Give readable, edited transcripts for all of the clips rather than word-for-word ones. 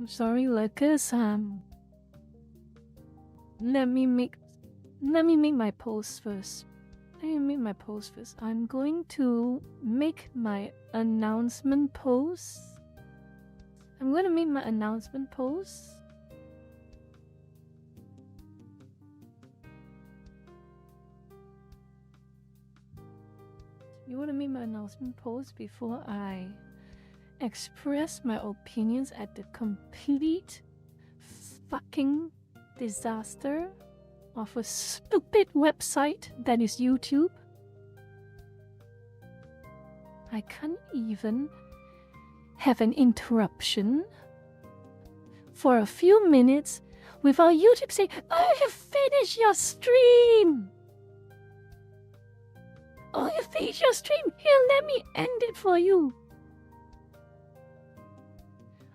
Sorry, Lucas. Let me make my post first. I'm going to make my announcement post. I'm going to make my announcement post. You want to make my announcement post before I express my opinions at the complete fucking disaster of a stupid website that is YouTube? I can't even have an interruption for a few minutes without YouTube saying, "Oh, you finished your stream! Oh, you finished your stream! Here, let me end it for you!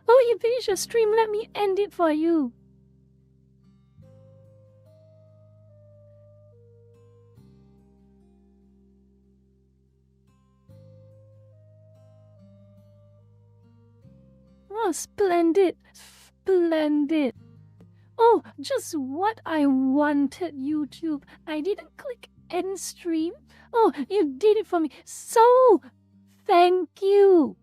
Oh, you finished your stream, let me end it for you!" Oh, splendid! Splendid! Oh, just what I wanted, YouTube. I didn't click end stream. Oh, you did it for me. So, thank you.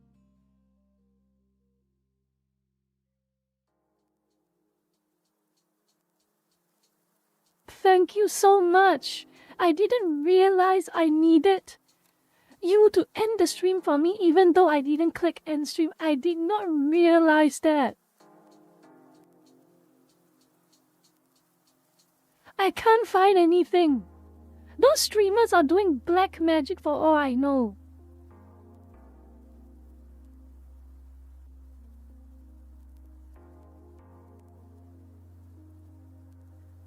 Thank you so much. I didn't realize I needed you to end the stream for me even though I didn't click end stream. I did not realize that. I can't find anything. Those streamers are doing black magic for all I know.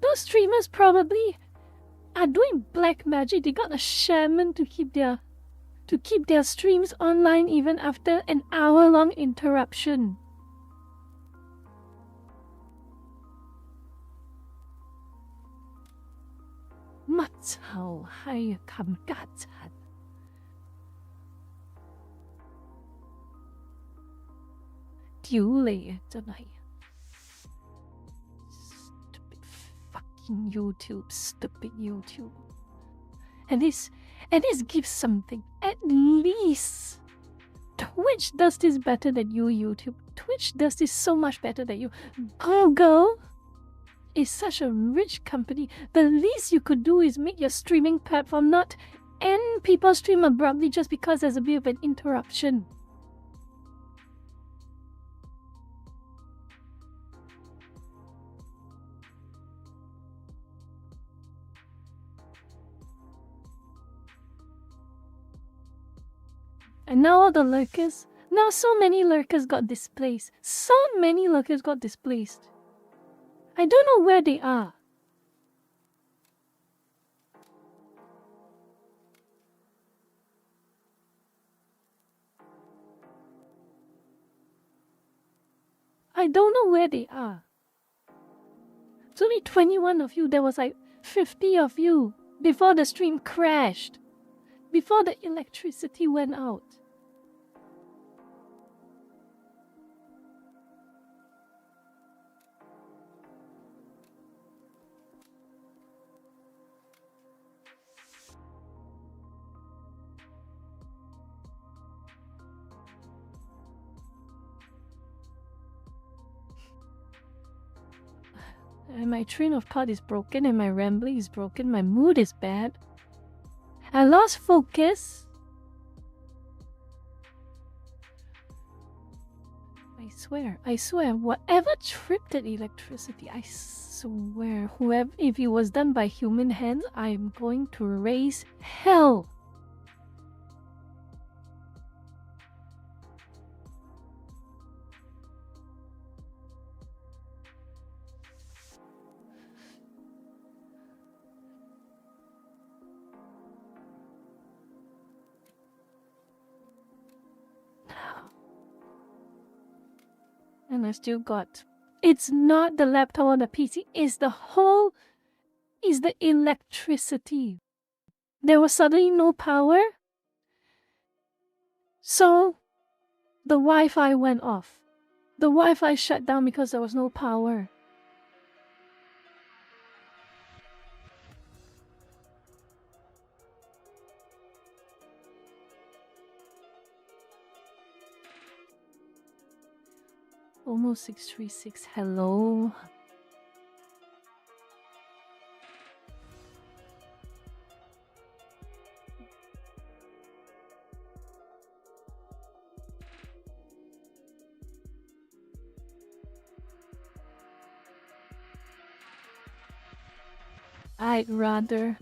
Those streamers probably are doing black magic. They got a shaman to keep their streams online even after an hour-long interruption. Stupid YouTube. And this gives something. At least Twitch does this better than you, YouTube. Twitch does this so much better than you. Google is such a rich company. The least you could do is make your streaming platform not end people's stream abruptly just because there's a bit of an interruption. And now all the lurkers, now so many lurkers got displaced. I don't know where they are. It's only 21 of you. There was like 50 of you before the stream crashed. Before the electricity went out. And my train of thought is broken and my rambling is broken. My mood is bad. I lost focus. I swear, whatever tripped that electricity, I swear, if it was done by human hands, I am going to raise hell. And I still got... It's not the laptop or the PC, it's the electricity. There was suddenly no power. So, the Wi-Fi went off. The Wi-Fi shut down because there was no power. Almost 636. Hello. I'd rather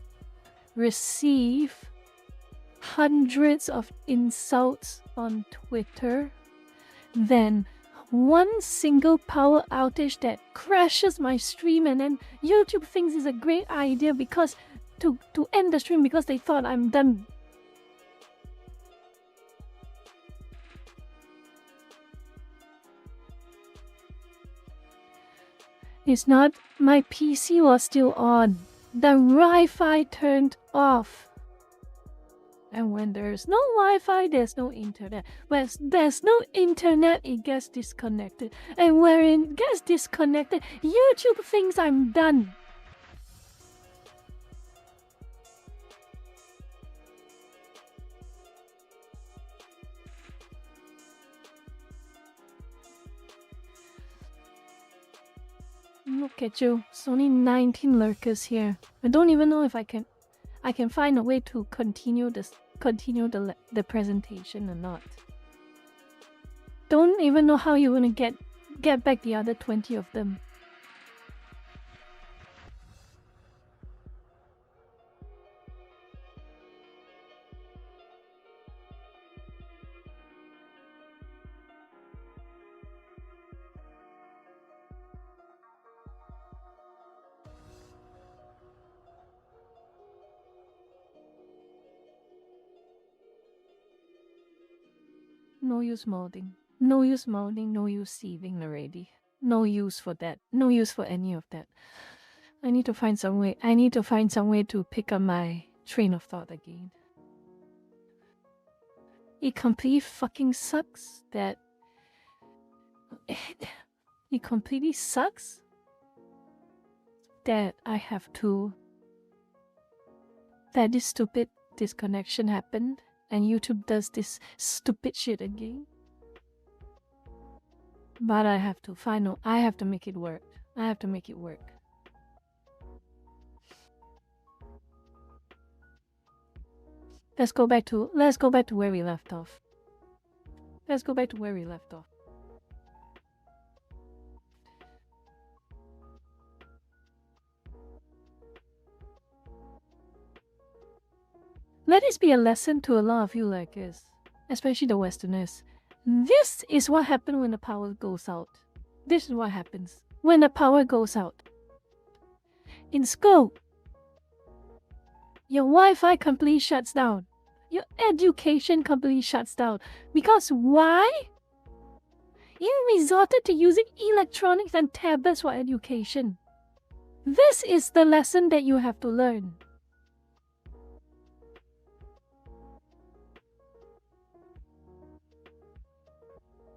receive hundreds of insults on Twitter than one single power outage that crashes my stream, and then YouTube thinks it's a great idea because to end the stream because they thought I'm done. It's not, my PC was still on. The Wi-Fi turned off. And when there's no Wi-Fi, there's no internet. When there's no internet, it gets disconnected. And when it gets disconnected, YouTube thinks I'm done. Look at you. It's only 19 lurkers here. I don't even know if I can find a way to continue the presentation or not. Don't even know how you're gonna get back the other 20 of them. No use molding. No use molding, no use sieving already. No use for that. No use for any of that. I need to find some way. I need to find some way to pick up my train of thought again. It completely fucking sucks that... It completely sucks that I have to... That this stupid disconnection happened. And YouTube does this stupid shit again. But I have to I have to make it work. I have to make it work. Let's go back to where we left off. Let's go back to where we left off. Let this be a lesson to a lot of you like us, especially the Westerners. This is what happens when the power goes out. This is what happens when the power goes out. In school, your Wi-Fi completely shuts down. Your education completely shuts down. Because why? You resorted to using electronics and tablets for education. This is the lesson that you have to learn.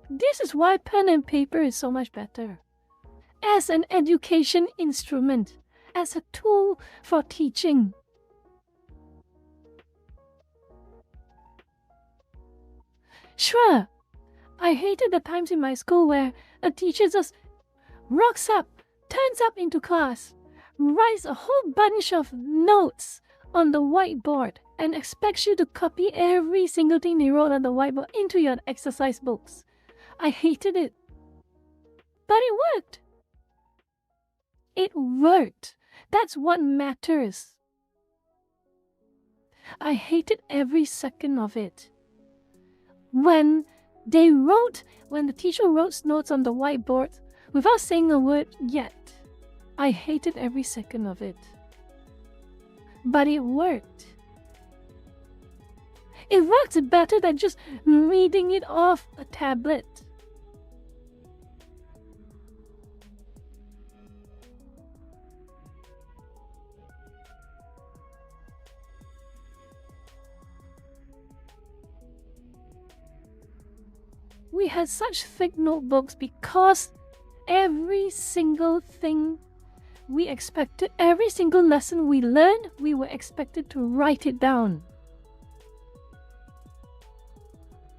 This is why pen and paper is so much better. As an education instrument, as a tool for teaching. Sure, I hated the times in my school where a teacher just rocks up, turns up into class, writes a whole bunch of notes on the whiteboard and expects you to copy every single thing they wrote on the whiteboard into your exercise books. I hated it. But it worked. It worked. That's what matters. I hated every second of it. When the teacher wrote notes on the whiteboard without saying a word yet, I hated every second of it. But it worked. It worked better than just reading it off a tablet. We had such thick notebooks because every single thing we expected, every single lesson we learned, we were expected to write it down.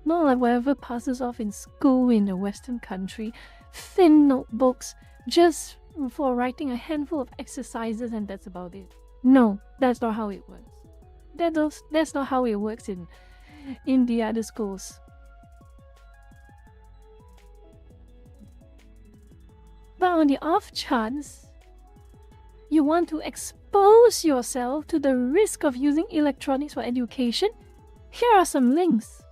Not like whatever passes off in school in a Western country, thin notebooks just for writing a handful of exercises and that's about it. No, that's not how it works. That's not how it works in the other schools. But on the off chance you want to expose yourself to the risk of using electronics for education, here are some links.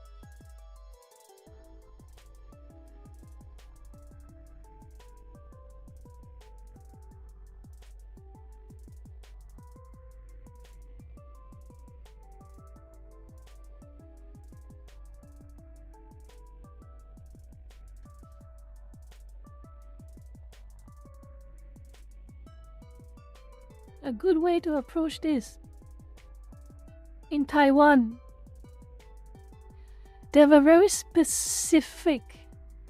A good way to approach this. In Taiwan, they have a very specific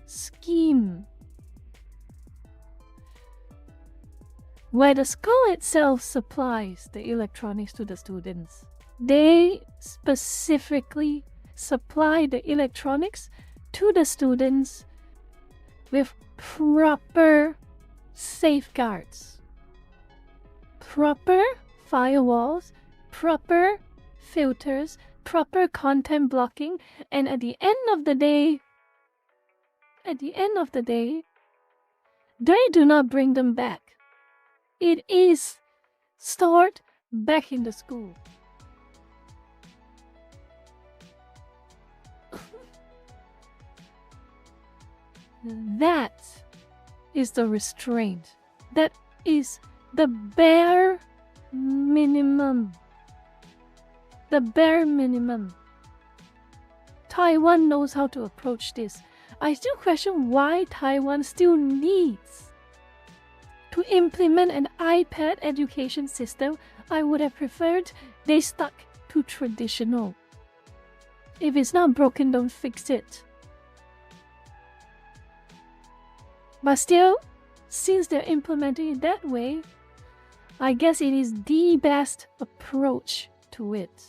scheme where the school itself supplies the electronics to the students. They specifically supply the electronics to the students with proper safeguards. Proper firewalls, proper filters, proper content blocking, and at the end of the day, they do not bring them back. It is stored back in the school. That is the restraint. That is the bare minimum. The bare minimum. Taiwan knows how to approach this. I still question why Taiwan still needs to implement an iPad education system. I would have preferred they stuck to traditional. If it's not broken, don't fix it. But still, since they're implementing it that way, I guess it is the best approach to it.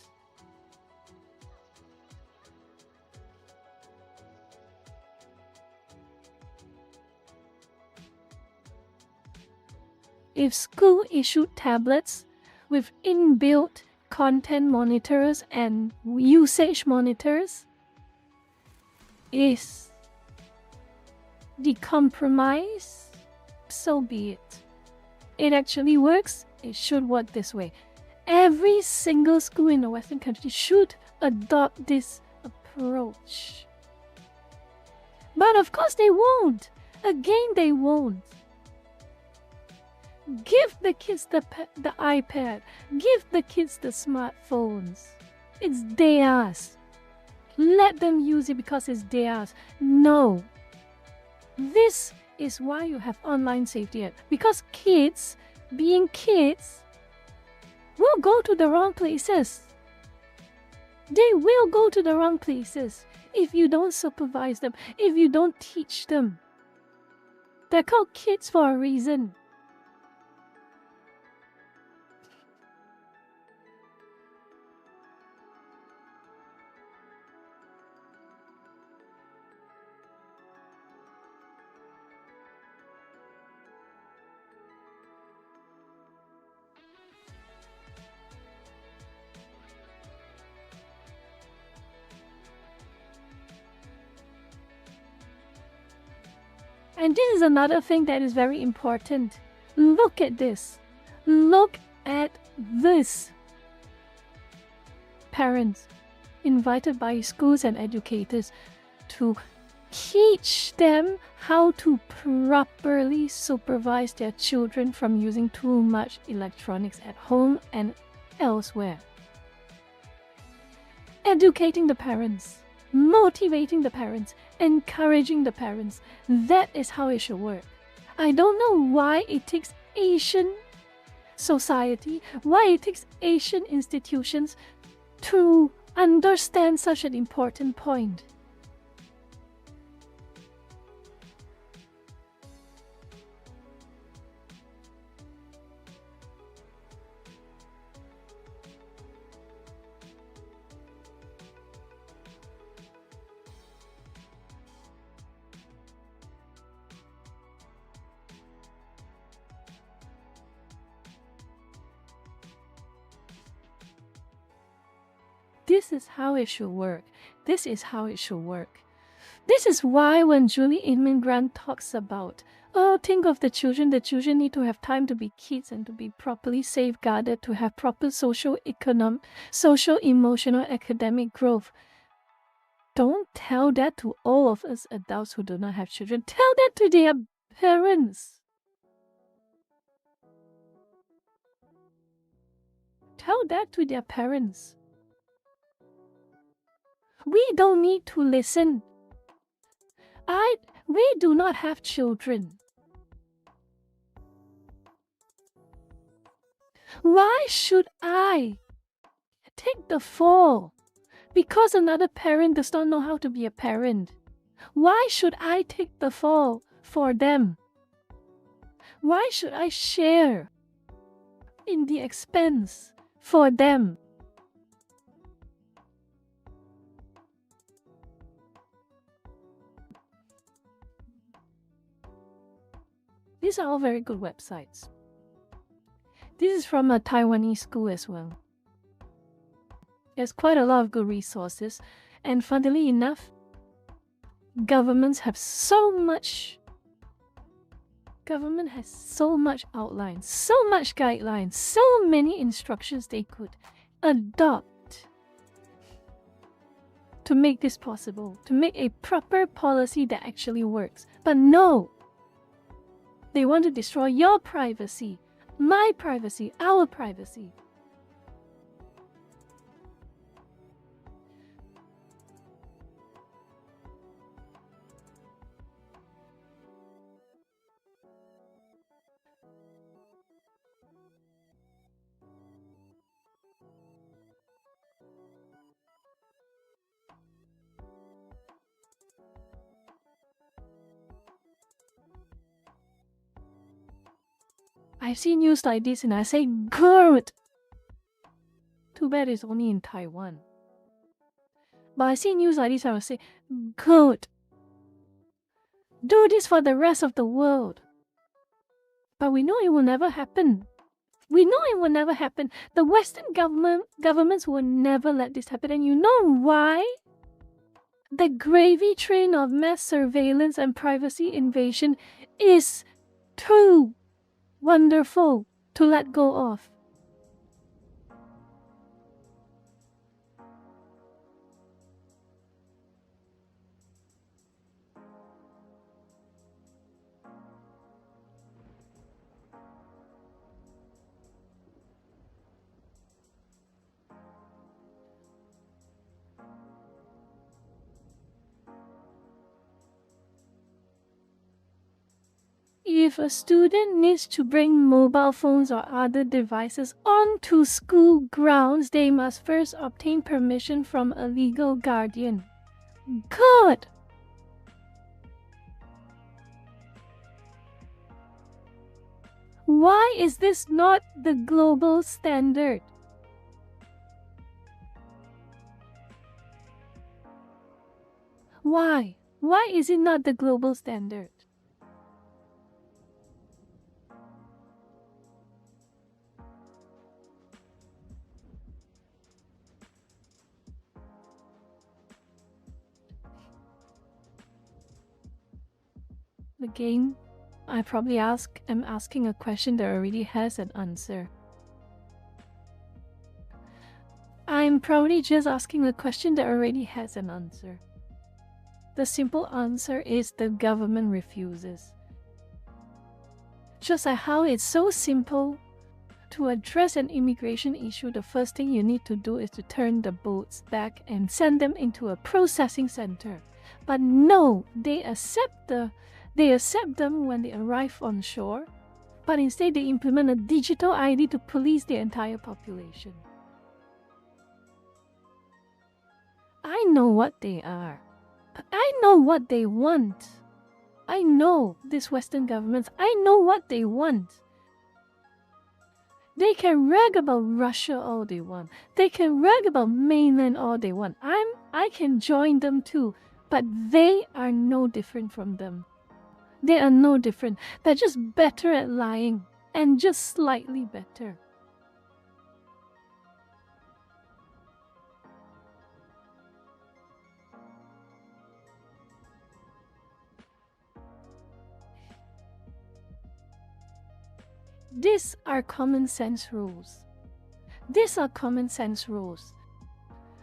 If school issued tablets with inbuilt content monitors and usage monitors is the compromise, so be it. It actually works. It should work this way. Every single school in the Western country should adopt this approach. But of course they won't. Again, they won't. Give the kids the iPad. Give the kids the smartphones. It's theirs. Let them use it because it's theirs. No. This is why you have online safety app. Because kids, being kids, will go to the wrong places. They will go to the wrong places if you don't supervise them, if you don't teach them. They're called kids for a reason. And this is another thing that is very important. Look at this. Look at this. Parents invited by schools and educators to teach them how to properly supervise their children from using too much electronics at home and elsewhere. Educating the parents. Motivating the parents, encouraging the parents. That is how it should work. I don't know why it takes Asian society, why it takes Asian institutions to understand such an important point. This is how it should work. This is how it should work. This is why when Julie Inman Grant talks about, oh, think of the children need to have time to be kids and to be properly safeguarded, to have proper social, emotional, academic growth. Don't tell that to all of us adults who do not have children. Tell that to their parents. Tell that to their parents. We don't need to listen. We do not have children. Why should I take the fall because another parent does not know how to be a parent? Why should I take the fall for them? Why should I share in the expense for them? These are all very good websites. This is from a Taiwanese school as well. There's quite a lot of good resources, and funnily enough, government has so much outline, so much guidelines, so many instructions they could adopt to make this possible, to make a proper policy that actually works. But no, they want to destroy your privacy, my privacy, our privacy. I see news like this and I say, good! Too bad it's only in Taiwan. But I see news like this, I will say, good! Do this for the rest of the world. But we know it will never happen. We know it will never happen. The Western governments will never let this happen. And you know why? The gravy train of mass surveillance and privacy invasion is too wonderful to let go of. If a student needs to bring mobile phones or other devices onto school grounds, they must first obtain permission from a legal guardian. Good! Why is this not the global standard? Why? Why is it not the global standard? Again, I probably am asking a question that already has an answer. I'm probably just asking a question that already has an answer. The simple answer is the government refuses. Just like how it's so simple to address an immigration issue, the first thing you need to do is to turn the boats back and send them into a processing center. But no, they accept them when they arrive on shore, but instead they implement a digital ID to police the entire population. I know what they are. I know what they want. I know these Western governments. I know what they want. They can rag about Russia all they want. They can rag about mainland all they want. I can join them too, but they are no different from them. They are no different. They're just better at lying, and just slightly better. These are common sense rules. These are common sense rules.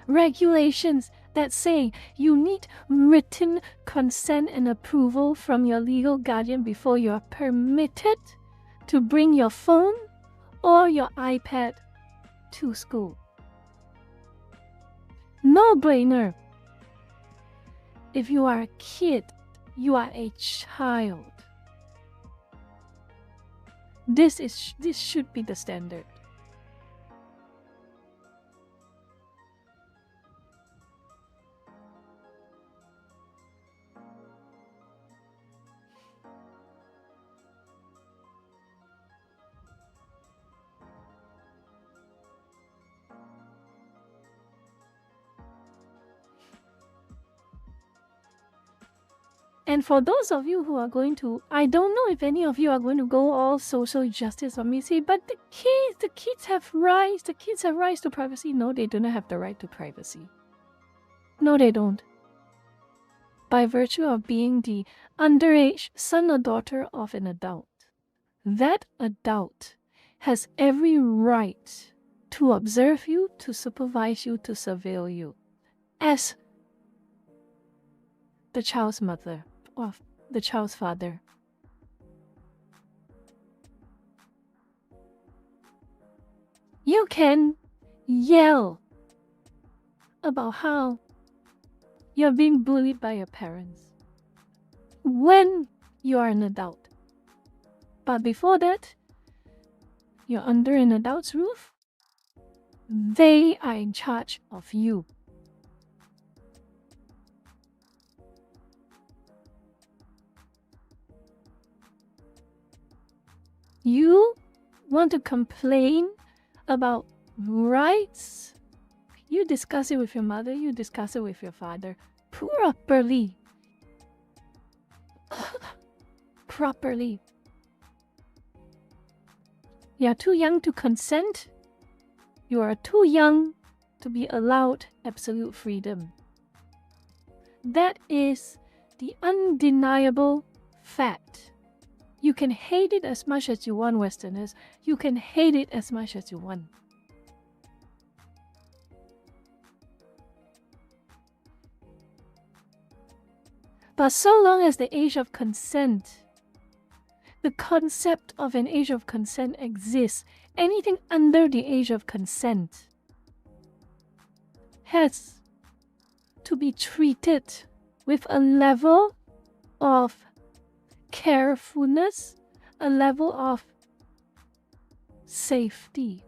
Regulations that say you need written consent and approval from your legal guardian before you are permitted to bring your phone or your iPad to school. No-brainer. If you are a kid, you are a child. This should be the standard. And for those of you who are going to, I don't know if any of you are going to go all social justice on me, say, but the kids have rights to privacy. No, they do not have the right to privacy. No, they don't. By virtue of being the underage son or daughter of an adult, that adult has every right to observe you, to supervise you, to surveil you, as the child's mother or the child's father. You can yell about how you're being bullied by your parents when you are an adult. But before that, you're under an adult's roof. They are in charge of you. You want to complain about rights? You discuss it with your mother, you discuss it with your father properly. Properly. You are too young to consent. You are too young to be allowed absolute freedom. That is the undeniable fact. You can hate it as much as you want, Westerners. You can hate it as much as you want. But so long as the age of consent, the concept of an age of consent exists, anything under the age of consent has to be treated with a level of carefulness, a level of safety.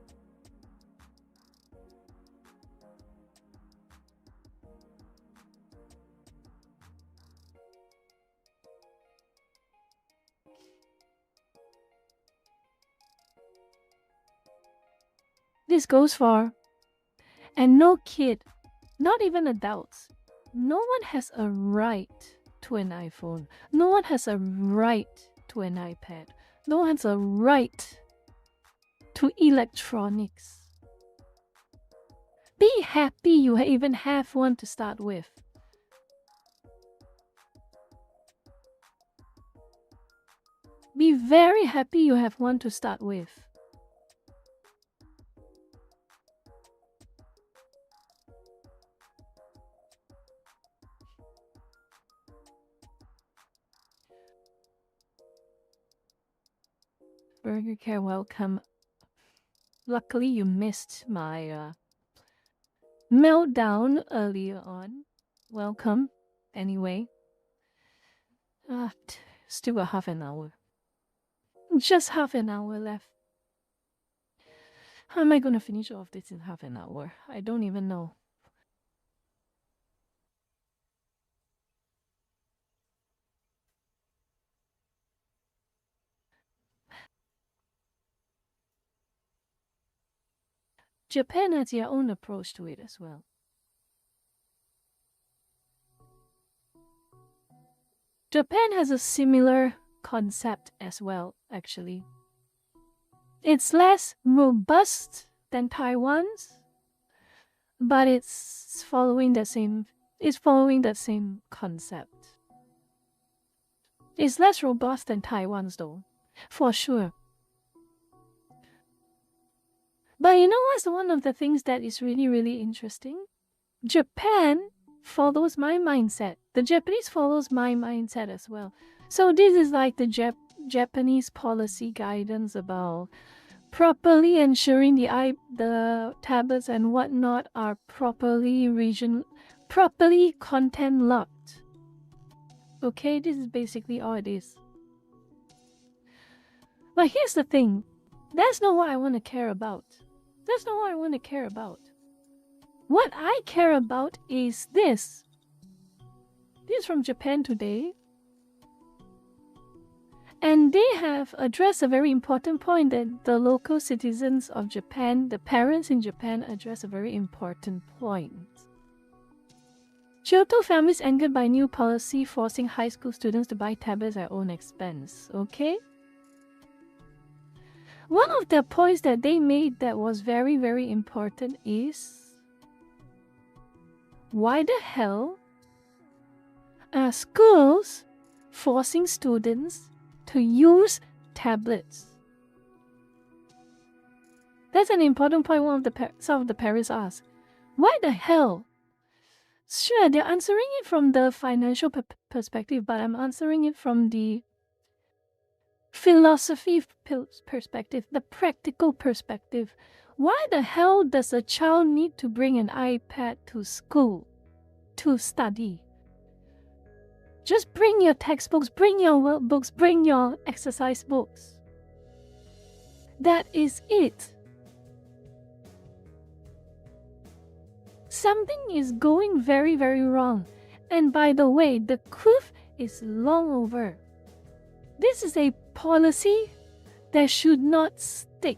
This goes for, and no kid, not even adults, no one has a right to an iPhone. No one has a right to an iPad. No one has a right to electronics. Be happy you even have one to start with. Be very happy you have one to start with. Burger Care, welcome. Luckily, you missed my meltdown earlier on. Welcome, anyway. Still got half an hour. Just half an hour left. How am I going to finish all of this in half an hour? I don't even know. Japan has their own approach to it as well. Japan has a similar concept as well, actually. It's less robust than Taiwan's, but it's following the same concept. It's less robust than Taiwan's though, for sure. But you know what's one of the things that is really, really interesting? Japan follows my mindset. The Japanese follows my mindset as well. So this is like the Japanese policy guidance about properly ensuring the tablets and whatnot are properly content locked. Okay, this is basically all it is. But here's the thing. That's not what I want to care about. That's not what I want to care about. What I care about is this. This is from Japan Today. And they have addressed a very important point that the local citizens of Japan, the parents in Japan, address a very important point. Kyoto families angered by new policy forcing high school students to buy tablets at own expense. Okay? One of the points that they made that was very, very important is, why the hell are schools forcing students to use tablets? That's an important point some of the parents ask. Why the hell? Sure, they're answering it from the financial perspective, but I'm answering it from the philosophy perspective, the practical perspective. Why the hell does a child need to bring an iPad to school to study? Just bring your textbooks, bring your workbooks, bring your exercise books. That is it. Something is going very, very wrong. And by the way, the coup is long over. This is a policy that should not stick.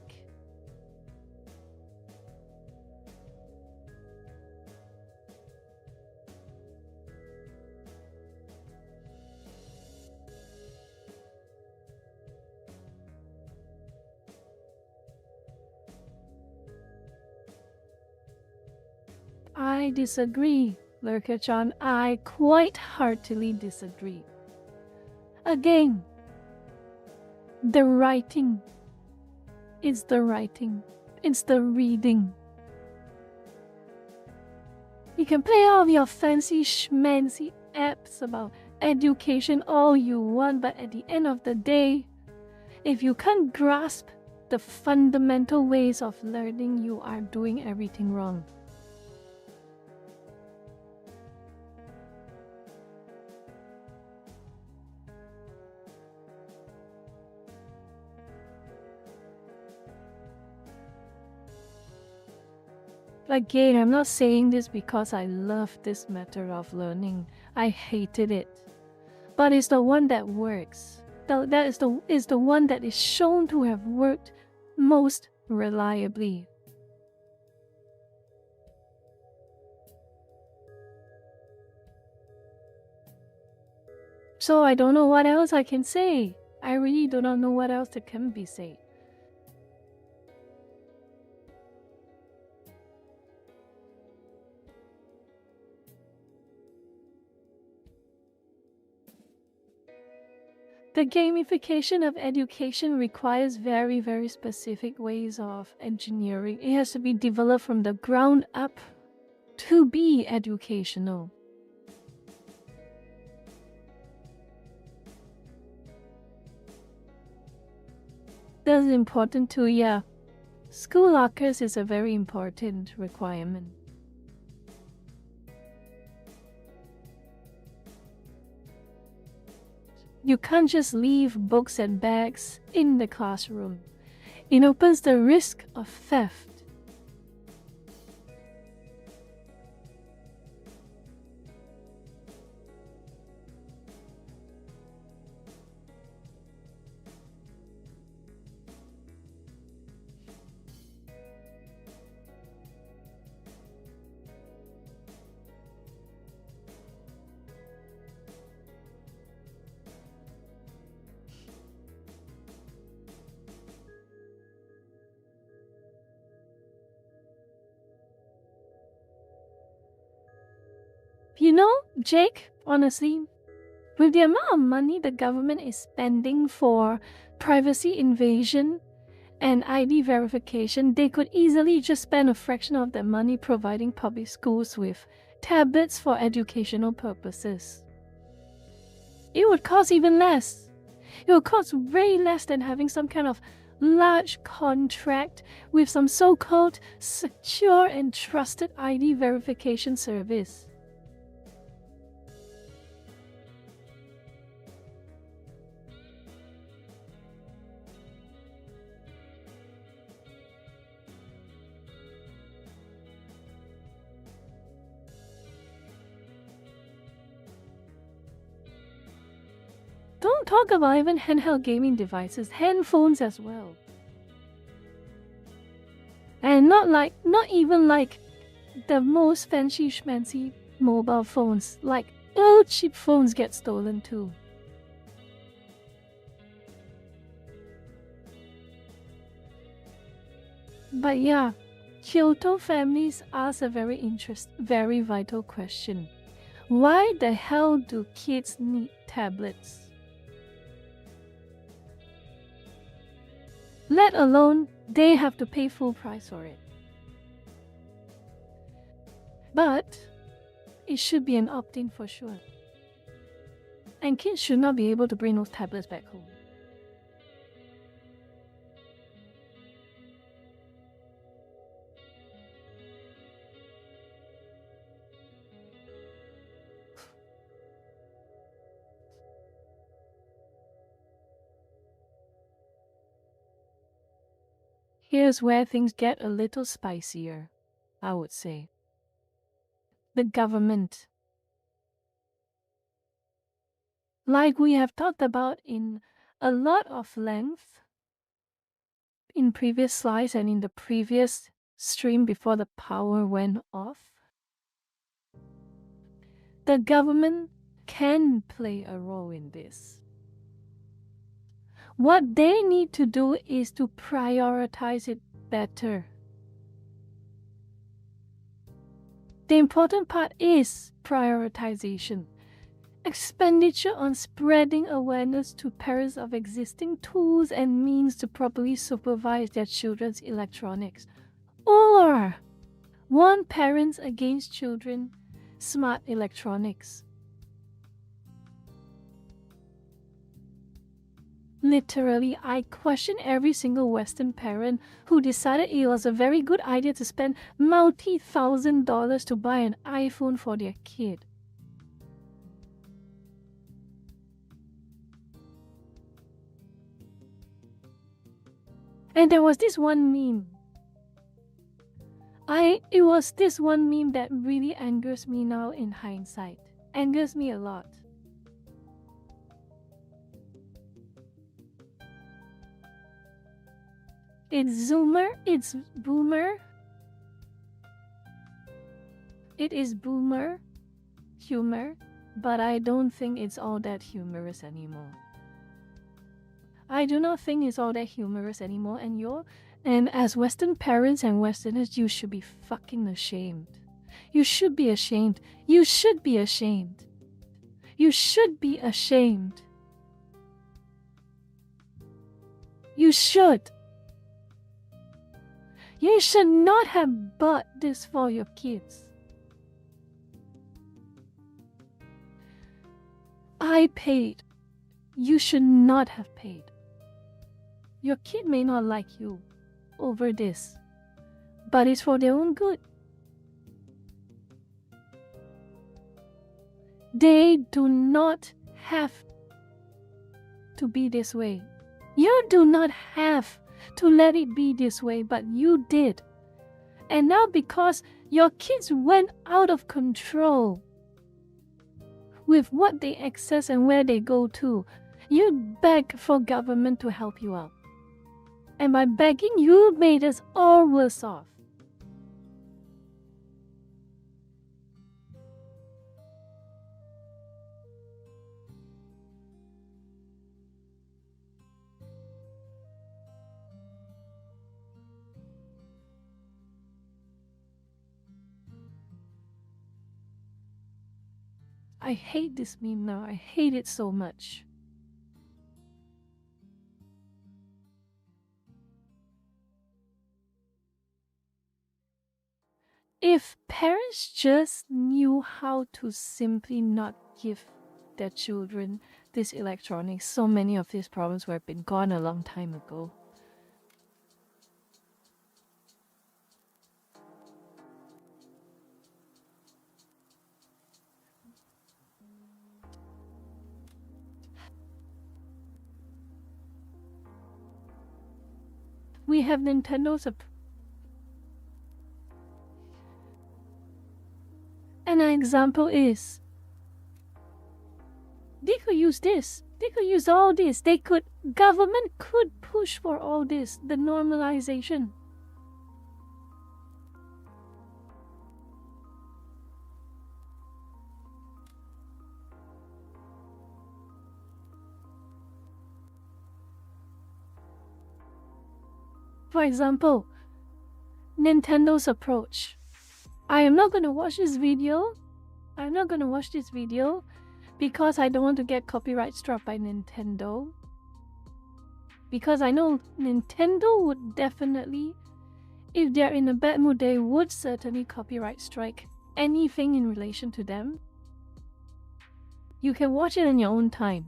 I disagree, Lurker-chan. I quite heartily disagree. Again, the writing is the writing. It's the reading. You can play all of your fancy schmancy apps about education all you want, but at the end of the day, if you can't grasp the fundamental ways of learning, you are doing everything wrong. Again, I'm not saying this because I love this method of learning. I hated it. But it's the one that works. That is the one that is shown to have worked most reliably. So I don't know what else I can say. I really do not know what else that can be said. The gamification of education requires very, very specific ways of engineering. It has to be developed from the ground up to be educational. That's important too, yeah. School lockers is a very important requirement. You can't just leave books and bags in the classroom. It opens the risk of theft. You know, Jake, honestly, with the amount of money the government is spending for privacy invasion and ID verification, they could easily just spend a fraction of their money providing public schools with tablets for educational purposes. It would cost even less. It would cost way less than having some kind of large contract with some so-called secure and trusted ID verification service. Don't talk about even handheld gaming devices, handphones as well. And not even like the most fancy schmancy mobile phones. Like, old cheap phones get stolen too. But yeah, Kyoto families ask a very vital question. Why the hell do kids need tablets? Let alone they have to pay full price for it. But it should be an opt-in for sure. And kids should not be able to bring those tablets back home. Here's where things get a little spicier, I would say. The government. Like we have talked about in a lot of length in previous slides and in the previous stream before the power went off, the government can play a role in this. What they need to do is to prioritize it better. The important part is prioritization. Expenditure on spreading awareness to parents of existing tools and means to properly supervise their children's electronics. Or warn parents against children's smart electronics. Literally, I question every single Western parent who decided it was a very good idea to spend multi-$1,000s to buy an iPhone for their kid. And there was this one meme. It was this one meme that really angers me now in hindsight. Angers me a lot. It's boomer. It is boomer humor, but I don't think it's all that humorous anymore. I do not think it's all that humorous anymore, and as Western parents and Westerners, you should be fucking ashamed. You should be ashamed. You should be ashamed. You should be ashamed. You should. You should not have bought this for your kids. I paid. You should not have paid. Your kid may not like you over this, but it's for their own good. They do not have to be this way. You do not have to let it be this way, but you did. And now because your kids went out of control with what they access and where they go to, you beg for government to help you out. And by begging, you made us all worse off. I hate this meme now. I hate it so much. If parents just knew how to simply not give their children this electronics, so many of these problems would have been gone a long time ago. We have Nintendo's and an example is they could use this. They could use all this. Government could push for all this, the normalization. For example, Nintendo's approach. I am not going to watch this video. I'm not going to watch this video because I don't want to get copyright struck by Nintendo. Because I know Nintendo would definitely, if they're in a bad mood, they would certainly copyright strike anything in relation to them. You can watch it in your own time.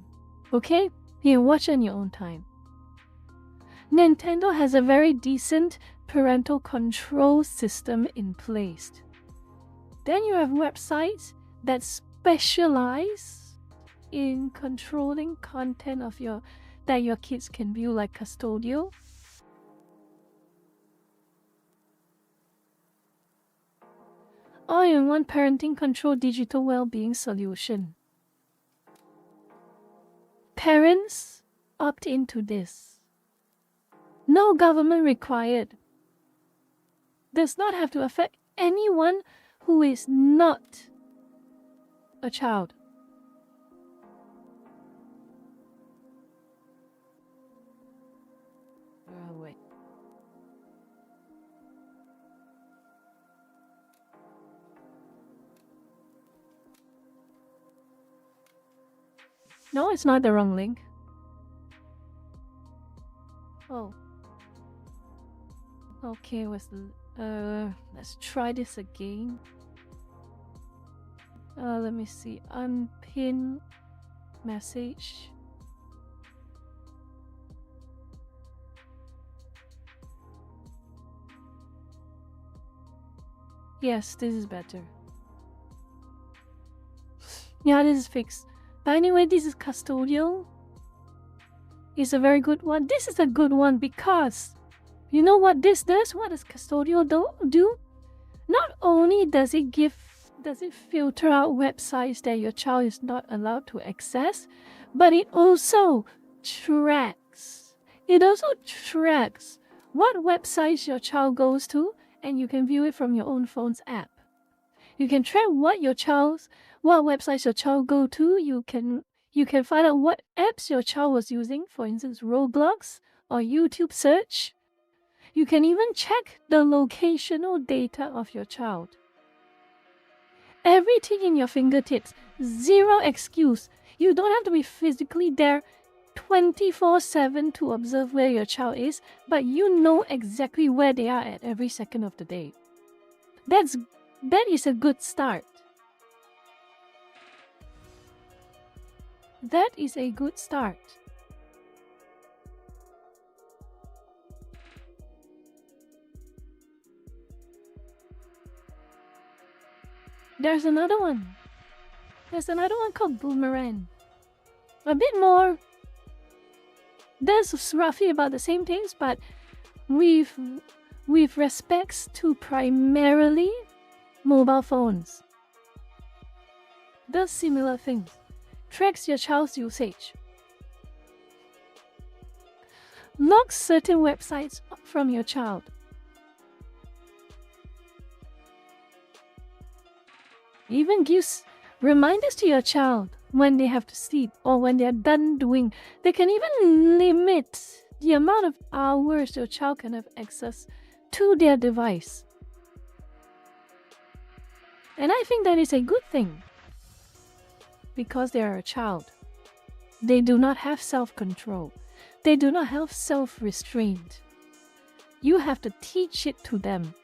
Okay? You can watch it in your own time. Nintendo has a very decent parental control system in place. Then you have websites that specialize in controlling content of that your kids can view, like custodial. All-in-one parenting control digital well-being solution. Parents opt into this. No government required. Does not have to affect anyone who is not a child. Wait. No, it's not the wrong link. Oh. Okay, let's try this again. Let me see. Unpin message. Yes, this is better. Yeah, this is fixed. But anyway, this is custodial. It's a very good one. This is a good one because you know what this does? What does custodial do? Not only does it filter out websites that your child is not allowed to access, but it also tracks. It also tracks what websites your child goes to, and you can view it from your own phone's app. You can track what websites your child go to. You can find out what apps your child was using, for instance, Roblox or YouTube search. You can even check the locational data of your child. Everything in your fingertips. Zero excuse. You don't have to be physically there 24/7 to observe where your child is, but you know exactly where they are at every second of the day. That is a good start. That is a good start. There's another one. There's another one called Boomerang. A bit more. There's roughly about the same things, but with respects to primarily mobile phones. Does similar things. Tracks your child's usage. Locks certain websites from your child. Even gives reminders to your child when they have to sleep or when they are done doing. They can even limit the amount of hours your child can have access to their device. And I think that is a good thing. Because they are a child. They do not have self-control. They do not have self-restraint. You have to teach it to them.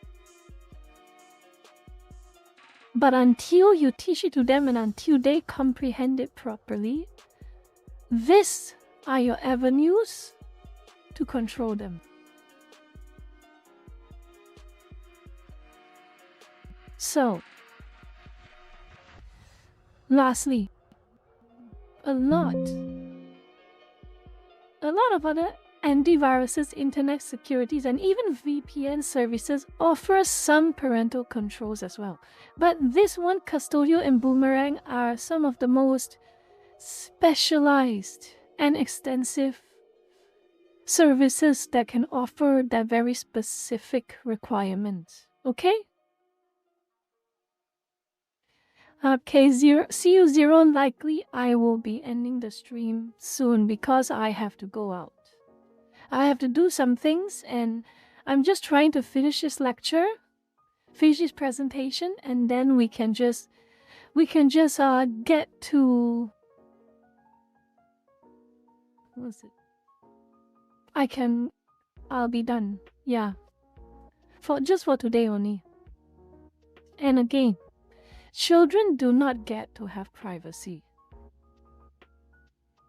But until you teach it to them and until they comprehend it properly, these are your avenues to control them. So, lastly, a lot of other antiviruses, internet securities, and even VPN services offer some parental controls as well. But this one, Custodial and Boomerang, are some of the most specialized and extensive services that can offer that very specific requirement. Okay? Okay, see you Zero. Likely I will be ending the stream soon because I have to go out. I have to do some things and I'm just trying to finish this lecture, finish this presentation, and then we can just get to what's it? I'll be done. Yeah. For today only. And again, children do not get to have privacy.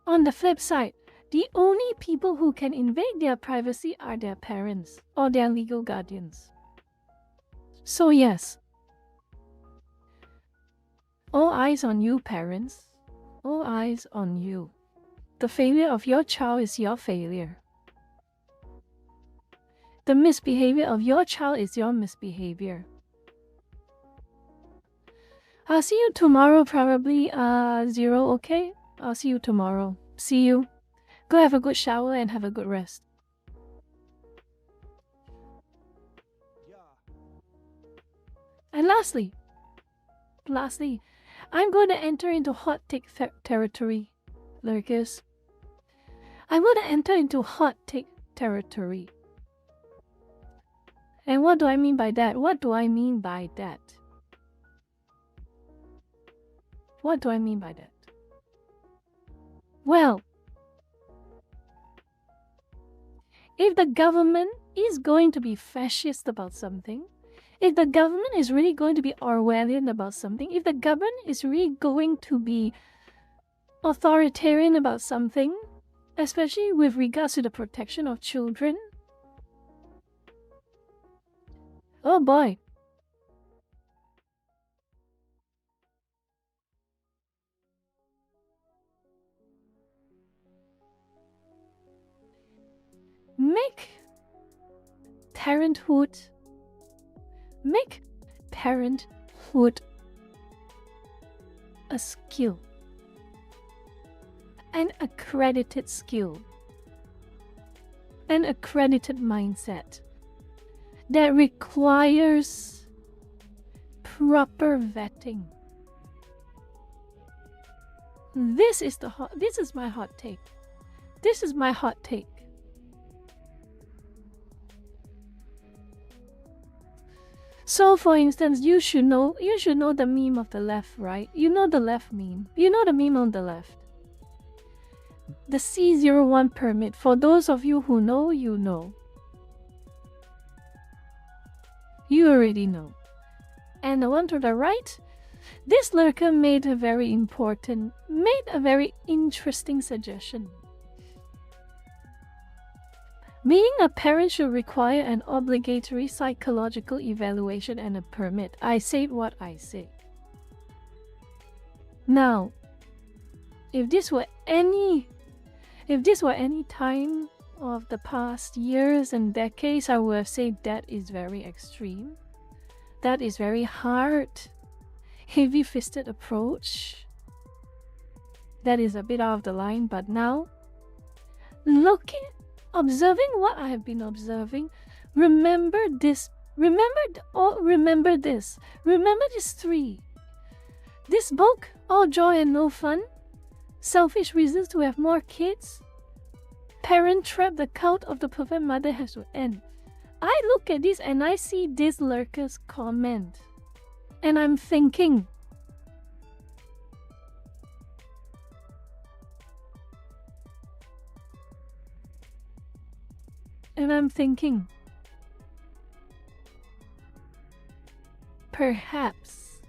On the flip side, the only people who can invade their privacy are their parents or their legal guardians. So yes, all eyes on you, parents. All eyes on you. The failure of your child is your failure. The misbehavior of your child is your misbehavior. I'll see you tomorrow, probably, Zero, okay? I'll see you tomorrow. See you. Go have a good shower and have a good rest. And lastly, I'm going to enter into hot take territory, lurkers. I'm going to enter into hot take territory. And what do I mean by that? What do I mean by that? What do I mean by that? Well, if the government is going to be fascist about something, if the government is really going to be Orwellian about something, if the government is really going to be authoritarian about something, especially with regards to the protection of children, oh boy. Make parenthood a skill, an accredited skill, an accredited mindset that requires proper vetting. This is my hot take. This is my hot take. So, for instance, you should know the meme of the left, right? You know the left meme. You know the meme on the left. The C01 permit. For those of you who know, you know. You already know. And the one to the right, this lurker made a very interesting suggestion. Being a parent should require an obligatory psychological evaluation and a permit. I said what I said. Now, if this were any time of the past years and decades, I would have said that is very extreme. That is very hard, heavy-fisted approach. That is a bit out of the line, but now, observing what I have been observing, remember this. Remember this three. This book, All Joy and No Fun, Selfish Reasons to Have More Kids, Parent Trap, The Cult of the Perfect Mother Has to End. I look at this and I see this lurker's comment. And I'm thinking, perhaps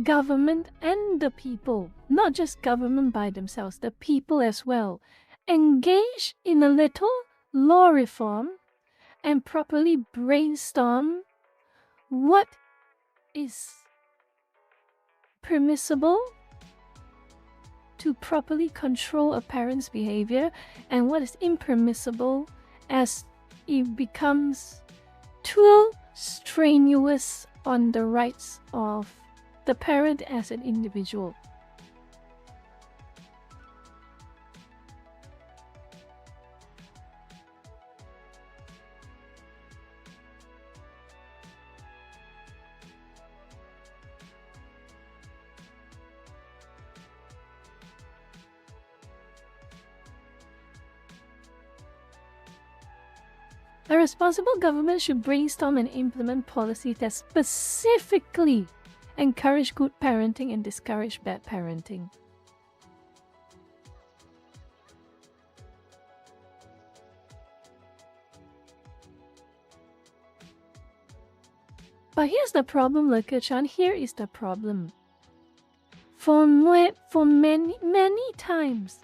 government and the people, not just government by themselves, the people as well, engage in a little law reform and properly brainstorm what is permissible to properly control a parent's behavior and what is impermissible as it becomes too strenuous on the rights of the parent as an individual. A responsible government should brainstorm and implement policies that specifically encourage good parenting and discourage bad parenting. But here's the problem, Lekachan. Here is the problem. For many times,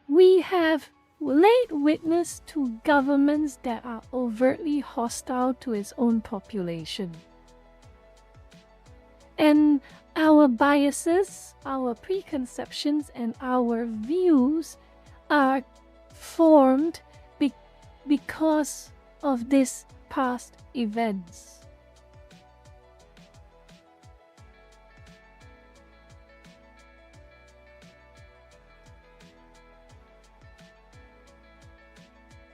we have laid witness to governments that are overtly hostile to its own population. And our biases, our preconceptions, and our views are formed because of these past events.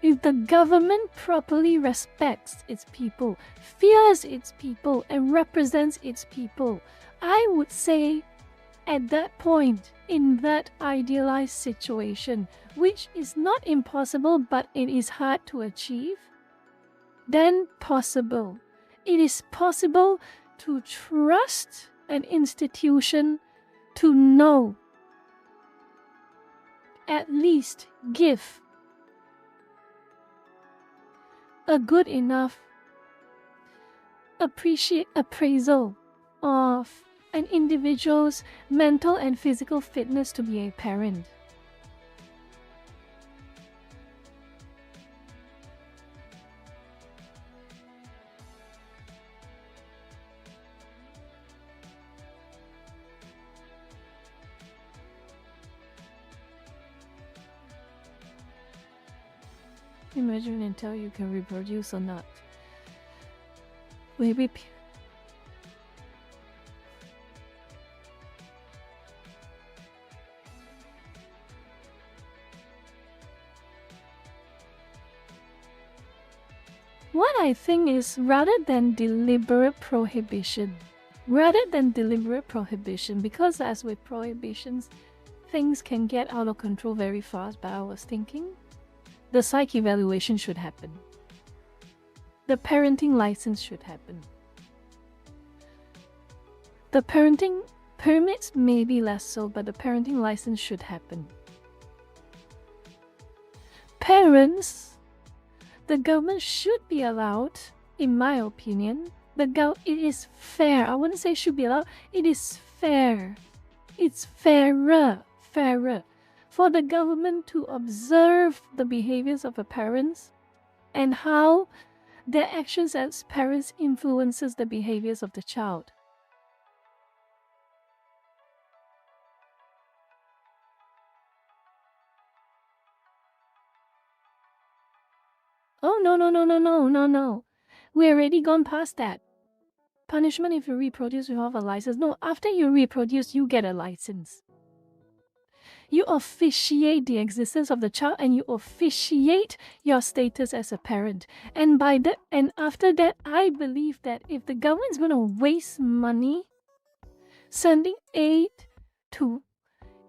If the government properly respects its people, fears its people, and represents its people, I would say at that point, in that idealized situation, which is not impossible but it is hard to achieve, then possible. It is possible to trust an institution to know, at least give a good enough appraisal of an individual's mental and physical fitness to be a parent. Imagine until you can reproduce or not. Maybe what I think is rather than deliberate prohibition, because as with prohibitions, things can get out of control very fast, but I was thinking the psych evaluation should happen. The parenting license should happen. The parenting permits maybe less so, but the parenting license should happen. Parents, the government should be allowed, in my opinion, it is fair. I wouldn't say should be allowed, it is fair. It's fairer for the government to observe the behaviors of the parents and how their actions as parents influences the behaviors of the child. Oh, no. We're already gone past that. Punishment if you reproduce without a license. No, after you reproduce, you get a license. You officiate the existence of the child and you officiate your status as a parent. And after that, I believe that if the government's going to waste money sending aid to,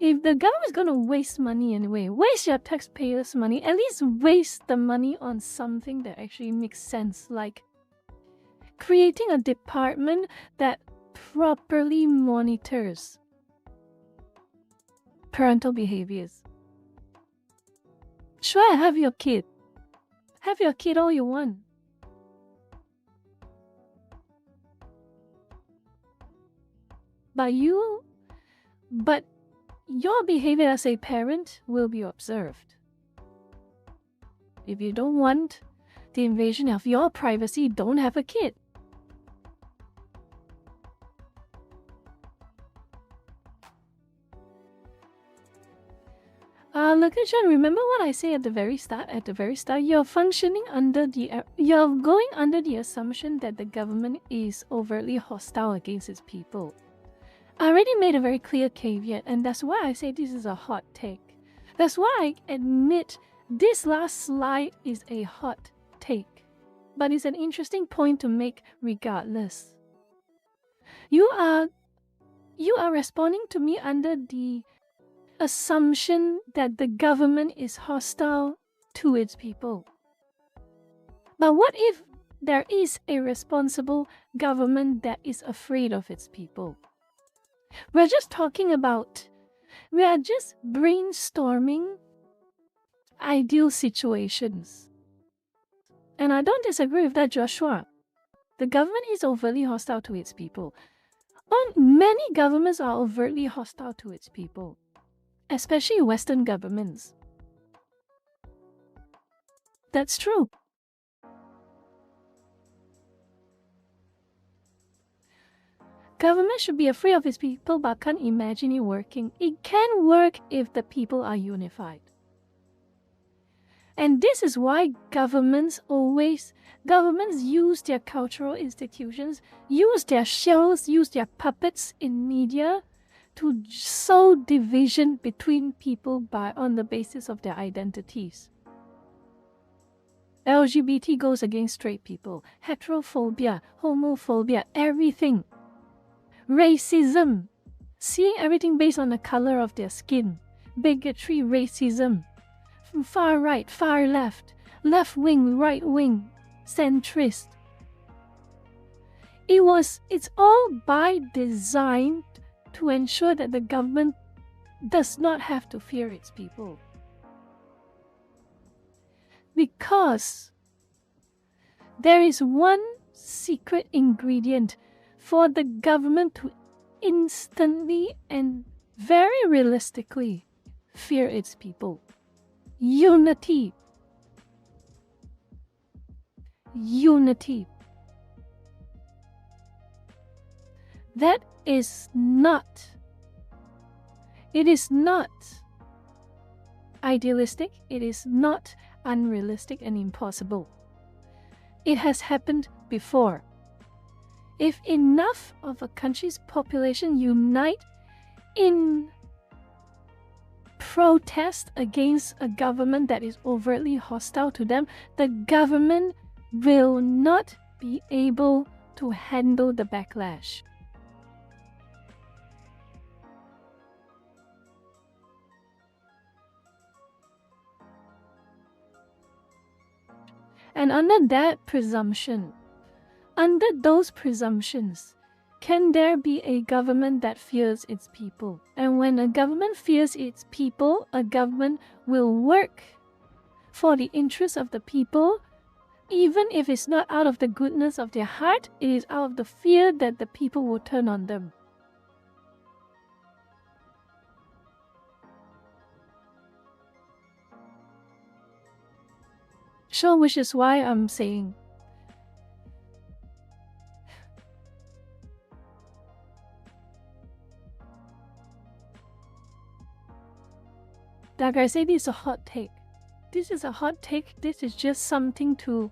if the government's going to waste money anyway, waste your taxpayers' money, at least waste the money on something that actually makes sense, like creating a department that properly monitors parental behaviors. Sure, have your kid all you want. But your behavior as a parent will be observed. If you don't want the invasion of your privacy, don't have a kid. Look at John, remember what I say at the very start? At the very start, you're going under the assumption that the government is overtly hostile against its people. I already made a very clear caveat, and that's why I say this is a hot take. That's why I admit this last slide is a hot take. But it's an interesting point to make regardless. You are responding to me under the assumption that the government is hostile to its people. But what if there is a responsible government that is afraid of its people? We are just brainstorming ideal situations. And I don't disagree with that, Joshua. The government is overtly hostile to its people. Many governments are overtly hostile to its people, especially Western governments. That's true. Government should be afraid of its people, but can't imagine it working. It can work if the people are unified. And this is why governments use their cultural institutions, use their shells, use their puppets in media to sow division between people on the basis of their identities. LGBT goes against straight people, heterophobia, homophobia, everything. Racism, seeing everything based on the color of their skin, bigotry, racism, from far right, far left, left wing, right wing, centrist. It's all by design to ensure that the government does not have to fear its people. Because there is one secret ingredient for the government to instantly and very realistically fear its people. Unity. Unity. That is not. It is not idealistic. It is not unrealistic and impossible. It has happened before. If enough of a country's population unite in protest against a government that is overtly hostile to them, the government will not be able to handle the backlash. And under those presumptions, can there be a government that fears its people? And when a government fears its people, a government will work for the interests of the people, even if it's not out of the goodness of their heart, it is out of the fear that the people will turn on them. So, which is why I'm saying, like I say, this is a hot take. This is a hot take. This is just something to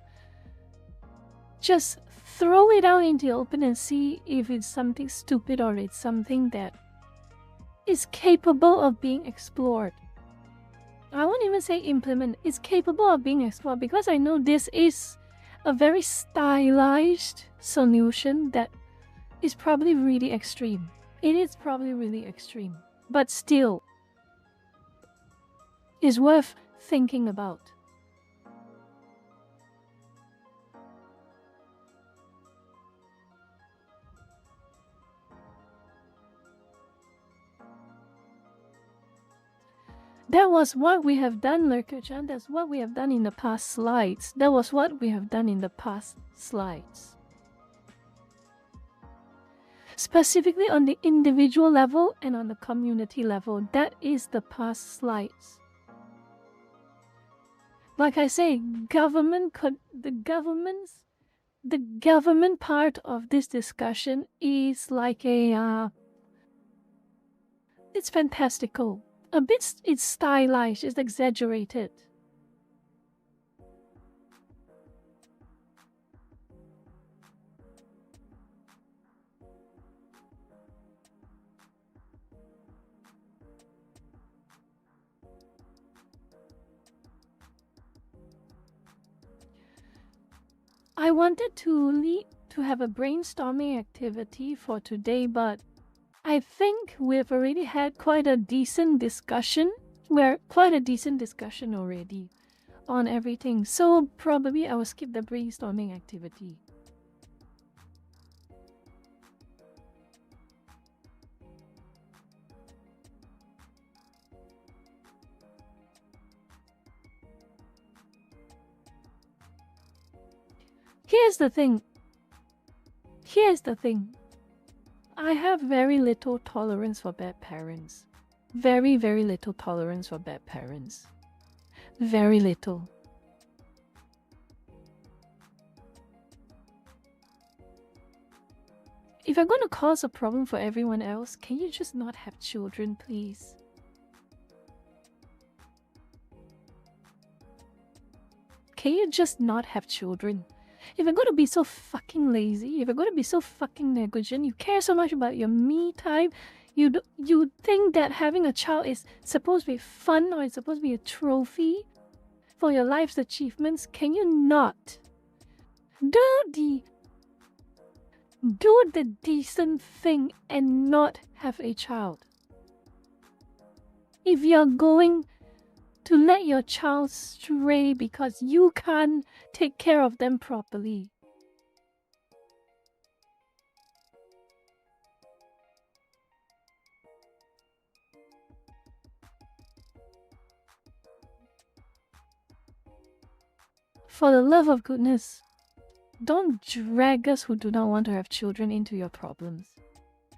just throw it out into the open and see if it's something stupid or it's something that is capable of being explored. I won't even say implement. It's capable of being explored because I know this is a very stylized solution that is probably really extreme. It is probably really extreme, but still is worth thinking about. That was what we have done, Lurker-chan. That's what we have done in the past slides. That was what we have done in the past slides. specifically on the individual level and on the community level. That is the past slides. Like I say, the government part of this discussion is like it's fantastical. A bit, it's stylized, it's exaggerated. I wanted to have a brainstorming activity for today, but I think we've already had quite a decent discussion. Already on everything, so probably I will skip the brainstorming activity. Here's the thing. I have very little tolerance for bad parents. Very, very little tolerance for bad parents. Very little. If you're going to cause a problem for everyone else, can you just not have children, please? Can you just not have children? If you're going to be so fucking lazy, if you're going to be so fucking negligent, you care so much about your me time, you think that having a child is supposed to be fun or it's supposed to be a trophy for your life's achievements, can you not do the decent thing and not have a child? If you're going to let your child stray because you can't take care of them properly, for the love of goodness, don't drag us who do not want to have children into your problems.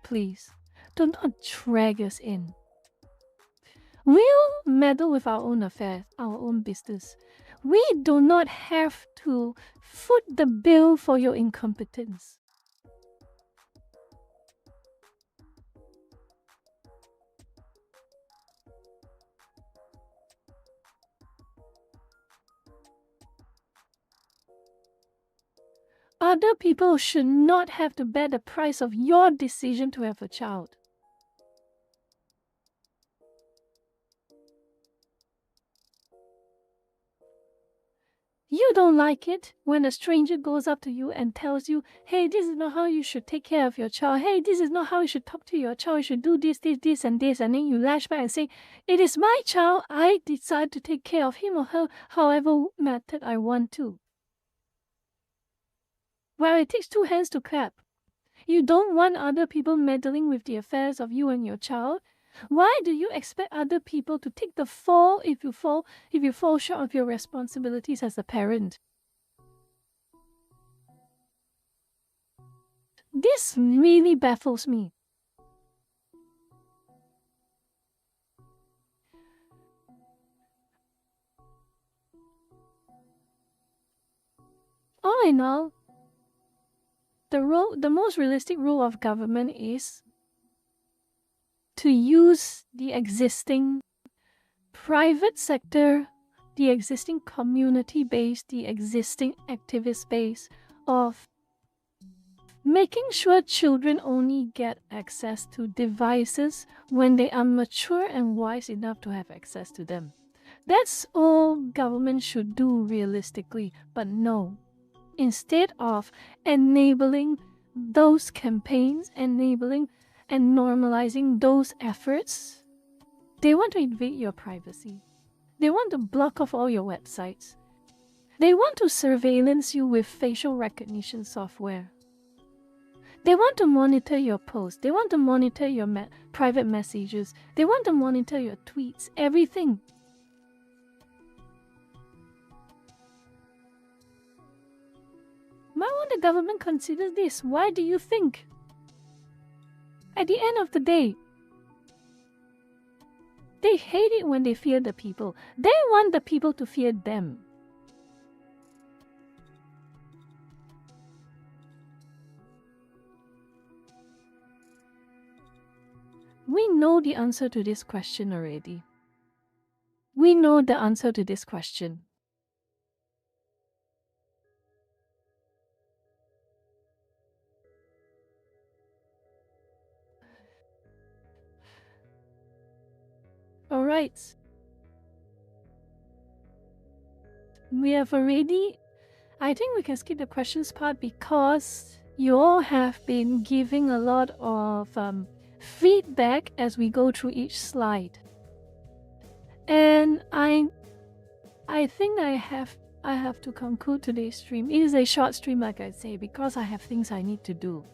Please, do not drag us in. We'll meddle with our own affairs, our own business. We do not have to foot the bill for your incompetence. Other people should not have to bear the price of your decision to have a child. You don't like it when a stranger goes up to you and tells you, hey, this is not how you should take care of your child. Hey, this is not how you should talk to your child. You should do this, and this. And then you lash back and say, it is my child. I decide to take care of him or her however method I want to. Well, it takes two hands to clap. You don't want other people meddling with the affairs of you and your child. Why do you expect other people to take the fall if you fall short of your responsibilities as a parent? This really baffles me. All in all, the most realistic role of government is to use the existing private sector, the existing community base, the existing activist base of making sure children only get access to devices when they are mature and wise enough to have access to them. That's all government should do realistically, but no. Instead of enabling those campaigns, enabling and normalizing those efforts, they want to invade your privacy. They want to block off all your websites. They want to surveillance you with facial recognition software. They want to monitor your posts. They want to monitor your private messages. They want to monitor your tweets, everything. Why won't the government consider this? Why do you think? At the end of the day, they hate it when they fear the people. They want the people to fear them. We know the answer to this question already. We know the answer to this question. All right. We have already... I think we can skip the questions part because you all have been giving a lot of feedback as we go through each slide. And I think I have to conclude today's stream. It is a short stream, like I say, because I have things I need to do.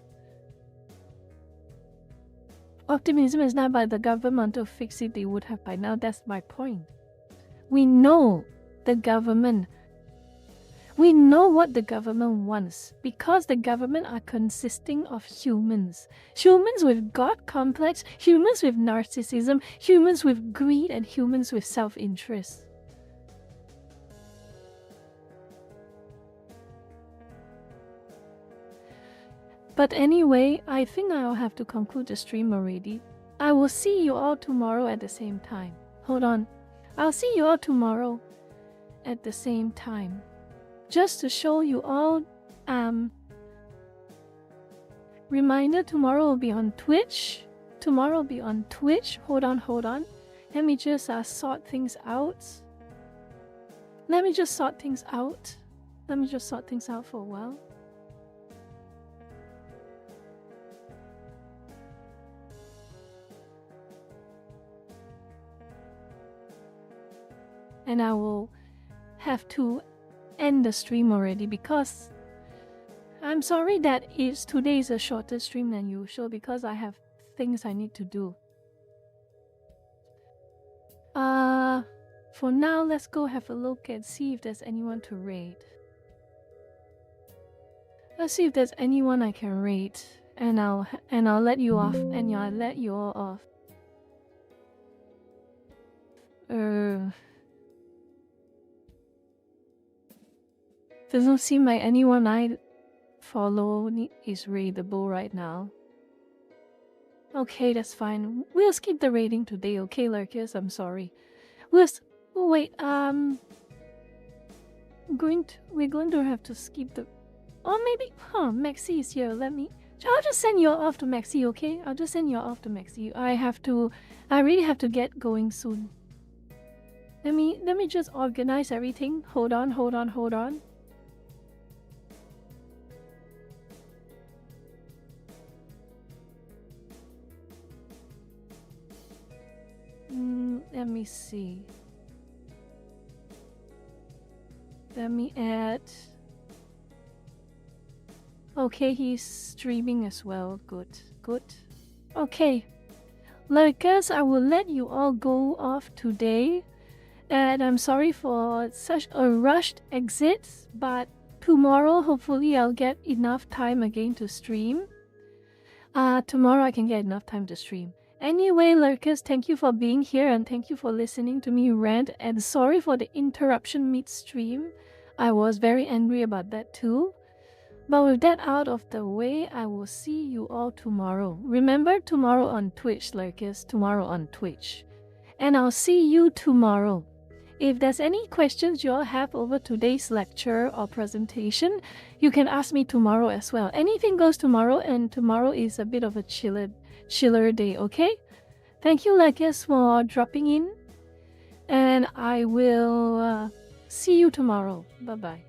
Optimism is not by the government to fix it. They would have by now. That's my point. We know the government. We know what the government wants because the government are consisting of humans. Humans with God complex, humans with narcissism, humans with greed, and humans with self-interest. But anyway, I think I'll have to conclude the stream already. I will see you all tomorrow at the same time. Hold on. I'll see you all tomorrow at the same time. Just to show you all, reminder, tomorrow will be on Twitch. Tomorrow will be on Twitch. Hold on. Let me just sort things out. Let me just sort things out for a while. And I will have to end the stream already because I'm sorry that today is a shorter stream than usual because I have things I need to do. For now, let's go have a look and see if there's anyone to raid. Let's see if there's anyone I can raid, and I'll let you off, and I'll let you all off. Doesn't seem like anyone I follow is raidable right now. Okay, that's fine. We'll skip the raiding today, okay, Lurkers? I'm sorry. We're going to have to skip the... Or maybe... Maxi is here. I'll just send you off to Maxi, okay? I'll just send you off to Maxi. I really have to get going soon. Let me just organize everything. Hold on. Let me see. Let me add. Okay, he's streaming as well. Good. Okay. Lurkers, I will let you all go off today. And I'm sorry for such a rushed exit, but tomorrow hopefully I'll get enough time again to stream. Tomorrow I can get enough time to stream. Anyway, Lurkers, thank you for being here and thank you for listening to me rant, and sorry for the interruption mid-stream. I was very angry about that too. But with that out of the way, I will see you all tomorrow. Remember, tomorrow on Twitch, Lurkers, tomorrow on Twitch. And I'll see you tomorrow. If there's any questions you all have over today's lecture or presentation, you can ask me tomorrow as well. Anything goes tomorrow, and tomorrow is a bit of a chiller day, okay? Thank you, Lurkers, for dropping in. And I will see you tomorrow. Bye-bye.